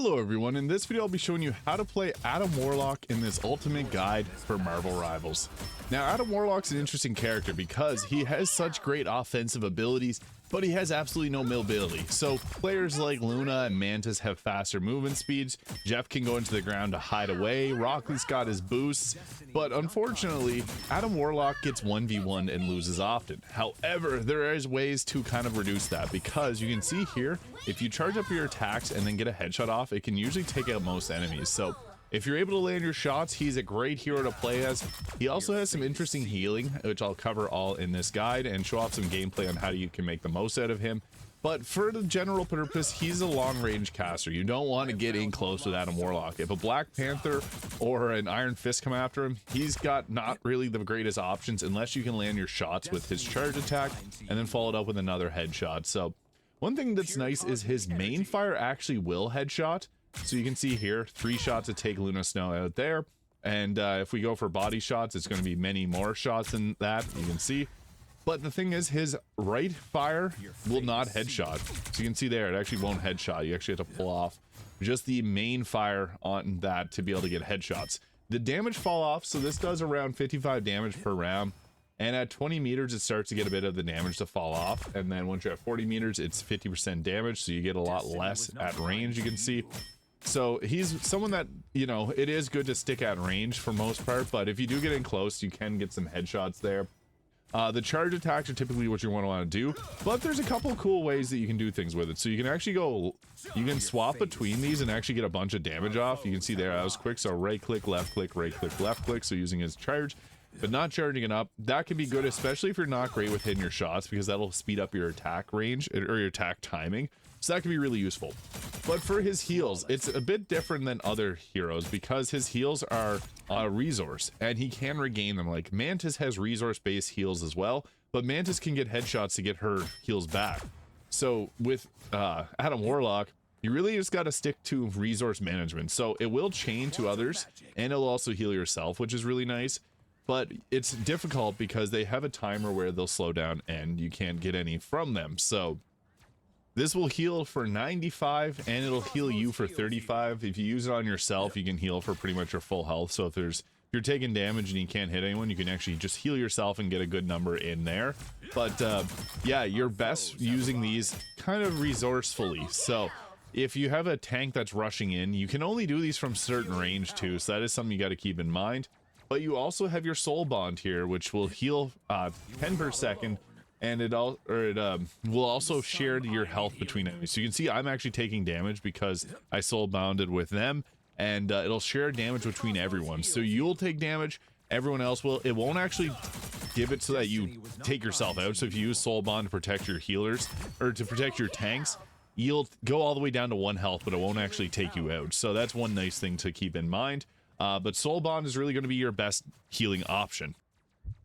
Hello everyone, in this video I'll be showing you how to play ADAM Warlock in this ultimate guide for Marvel Rivals. Now ADAM Warlock's an interesting character because he has such great offensive abilities, but he has absolutely no mobility. So players like Luna and Mantis have faster movement speeds, Jeff can go into the ground to hide away, Rockley's got his boosts, but unfortunately ADAM Warlock gets 1v1 and loses often. However, there is ways to kind of reduce that because you can see here, if you charge up your attacks and then get a headshot off, it can usually take out most enemies. So if you're able to land your shots, he's a great hero to play as. He also has some interesting healing, which I'll cover all in this guide and show off some gameplay on how you can make the most out of him. But for the general purpose, he's a long-range caster. You don't want to get in close with ADAM Warlock. If a Black Panther or an Iron Fist come after him, he's got not really the greatest options unless you can land your shots with his charge attack and then follow it up with another headshot. So one thing that's nice is his main fire actually will headshot. So you can see here, 3 shots to take Luna Snow out there. And if we go for body shots, it's going to be many more shots than that, you can see. But the thing is, his right fire will not headshot. So you can see there, it actually won't headshot. You actually have to pull off just the main fire on that to be able to get headshots. The damage fall off, so this does around 55 damage per round. And at 20 meters, it starts to get a bit of the damage to fall off. And then once you're at 40 meters, it's 50% damage, so you get a lot less at range, you can see. So he's someone that, you know, it is good to stick at range for most part, but if you do get in close, you can get some headshots there. The charge attacks are typically what you want to do, but there's a couple cool ways that you can do things with it. So you can actually you can swap between these and actually get a bunch of damage off. You can see there, I was quick, so right click, left click, right click, left click, so using his charge, but not charging it up. That can be good, especially if you're not great with hitting your shots, because that'll speed up your attack range or your attack timing. So that can be really useful. But for his heals, it's a bit different than other heroes because his heals are a resource and he can regain them. Like Mantis has resource-based heals as well, but Mantis can get headshots to get her heals back. So with ADAM Warlock, you really just got to stick to resource management. So it will chain to others and it'll also heal yourself, which is really nice. But it's difficult because they have a timer where they'll slow down and you can't get any from them. So this will heal for 95 and it'll heal you for 35. If you use it on yourself, you can heal for pretty much your full health. So if you're taking damage and you can't hit anyone, you can actually just heal yourself and get a good number in there. But yeah, you're best using these kind of resourcefully. So if you have a tank that's rushing in, you can only do these from certain range too. So that is something you got to keep in mind. But you also have your soul bond here, which will heal 10 per second. And it will also share your health between enemies. So you can see I'm actually taking damage because I soul bounded with them, and it'll share damage between everyone. So you'll take damage, everyone else will. It won't actually give it so that you take yourself out. So if you use soul bond to protect your healers or to protect your tanks, you'll go all the way down to 1 health, but it won't actually take you out. So that's one nice thing to keep in mind. But soul bond is really going to be your best healing option.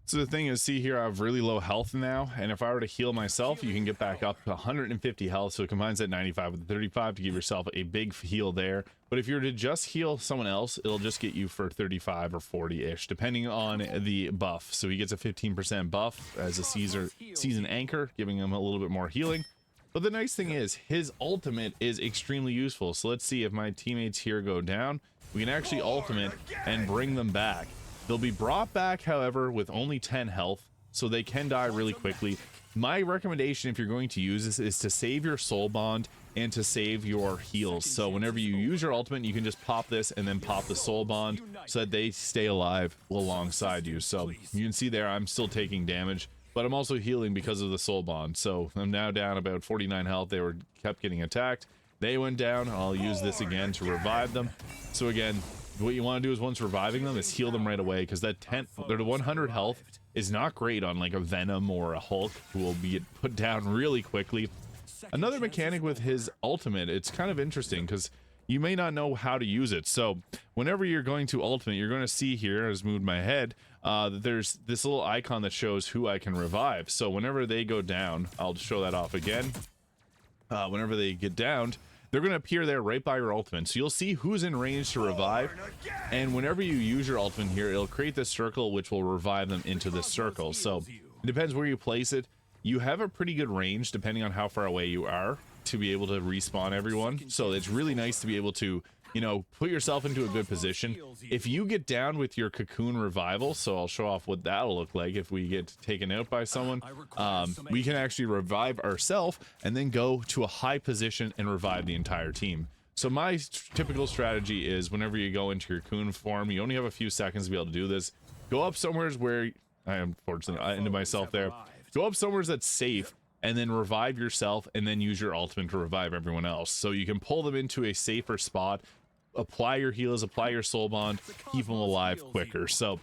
So the thing is, see here, I have really low health now, and if I were to heal myself, you can get back up to 150 health, so it combines that 95 with the 35 to give yourself a big heal there. But if you were to just heal someone else, it'll just get you for 35 or 40-ish, depending on the buff. So he gets a 15% buff as a season anchor, giving him a little bit more healing. But the nice thing is, his ultimate is extremely useful. So let's see if my teammates here go down, we can actually ultimate and bring them back. They'll be brought back, however, with only 10 health, so they can die really quickly. My recommendation, if you're going to use this, is to save your soul bond and to save your heals. So whenever you use your ultimate, you can just pop this and then pop the soul bond so that they stay alive alongside you. So you can see there, I'm still taking damage, but I'm also healing because of the soul bond. So I'm now down about 49 health. They kept getting attacked. They went down. I'll use this again to revive them. So again, what you want to do is once reviving them is heal them right away, because that 100 health is not great on like a Venom or a Hulk, who will be put down really quickly. Another mechanic with his ultimate, it's kind of interesting because you may not know how to use it. So whenever you're going to ultimate, you're going to see here, as moved my head, that there's this little icon that shows who I can revive. So whenever they go down, I'll show that off again. Whenever they get downed, they're going to appear there right by your ultimate. So you'll see who's in range to revive. And whenever you use your ultimate here, it'll create this circle, which will revive them into this circle. So it depends where you place it. You have a pretty good range depending on how far away you are. to be able to respawn everyone. So it's really nice to be able to, you know, put yourself into a good position. If you get down with your cocoon revival, so I'll show off what that'll look like if we get taken out by someone, we can actually revive ourselves and then go to a high position and revive the entire team. So my typical strategy is whenever you go into your cocoon form, you only have a few seconds to be able to do this. Go up somewhere where I unfortunately ended myself there. Go up somewhere that's safe and then revive yourself and then use your ultimate to revive everyone else. So you can pull them into a safer spot, apply your heals, apply your soul bond, keep them alive quicker. So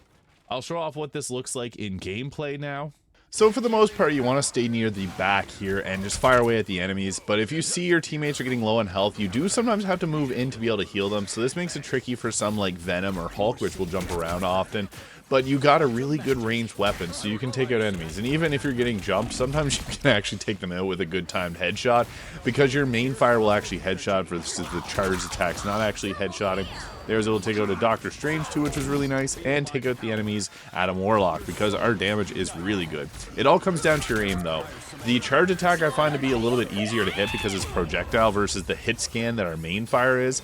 I'll show off what this looks like in gameplay now. So for the most part, you want to stay near the back here and just fire away at the enemies. But if you see your teammates are getting low on health, you do sometimes have to move in to be able to heal them. So this makes it tricky for some like Venom or Hulk, which will jump around often. But you got a really good ranged weapon, so you can take out enemies. And even if you're getting jumped, sometimes you can actually take them out with a good timed headshot, because your main fire will actually headshot for the charged attacks, not actually headshotting. They was able to take out a Doctor Strange too, which was really nice, and take out the enemies ADAM WARLOCK, because our damage is really good. It all comes down to your aim though. The charge attack I find to be a little bit easier to hit because it's projectile versus the hit scan that our main fire is.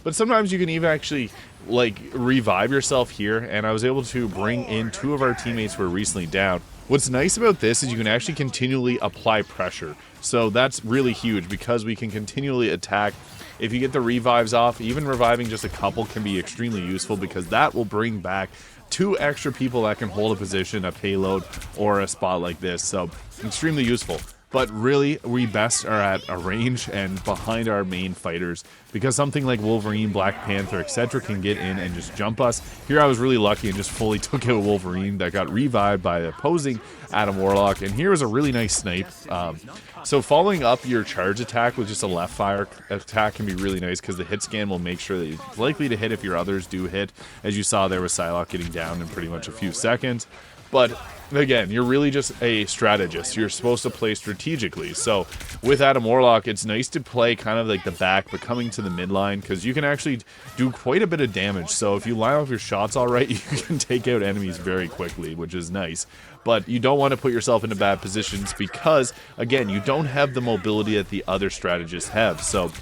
But sometimes you can even actually like revive yourself here, and I was able to bring in 2 of our teammates who were recently down. What's nice about this is you can actually continually apply pressure. So that's really huge because we can continually attack. If you get the revives off, even reviving just a couple can be extremely useful, because that will bring back 2 extra people that can hold a position, a payload, or a spot like this. So extremely useful. But really, we best are at a range and behind our main fighters, because something like Wolverine, Black Panther, etc. can get in and just jump us. Here I was really lucky and just fully took out Wolverine that got revived by the opposing ADAM WARLOCK. And here was a really nice snipe. So following up your charge attack with just a left fire attack can be really nice, because the hit scan will make sure that it's likely to hit if your others do hit. As you saw there with Psylocke getting down in pretty much a few seconds. But again, you're really just a strategist. You're supposed to play strategically. So with ADAM WARLOCK, it's nice to play kind of like the back, but coming to the midline, because you can actually do quite a bit of damage. So if you line up your shots all right, you can take out enemies very quickly, which is nice. But you don't want to put yourself into bad positions, because again, you don't have the mobility that the other strategists have. So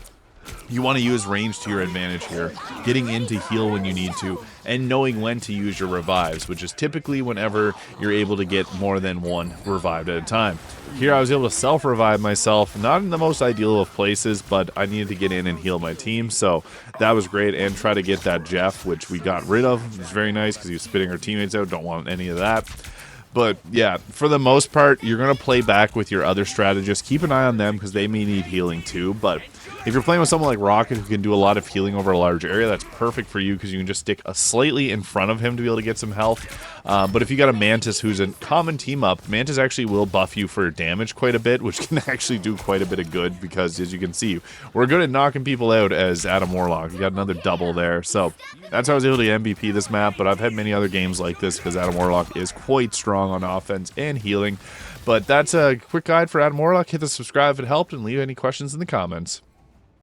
you want to use range to your advantage here, getting in to heal when you need to, and knowing when to use your revives, which is typically whenever you're able to get more than 1 revived at a time. Here I was able to self-revive myself, not in the most ideal of places, but I needed to get in and heal my team, so that was great, and try to get that Jeff, which we got rid of. It was very nice because he was spitting our teammates out, don't want any of that. But yeah, for the most part, you're going to play back with your other strategists. Keep an eye on them because they may need healing too. But if you're playing with someone like Rocket who can do a lot of healing over a large area, that's perfect for you because you can just stick slightly in front of him to be able to get some health. But if you got a Mantis who's a common team up, Mantis actually will buff you for damage quite a bit, which can actually do quite a bit of good because, as you can see, we're good at knocking people out as ADAM WARLOCK. We got another double there. So that's how I was able to MVP this map, but I've had many other games like this because ADAM WARLOCK is quite strong on offense and healing. But that's a quick guide for ADAM WARLOCK. Hit the subscribe if it helped, and leave any questions in the comments.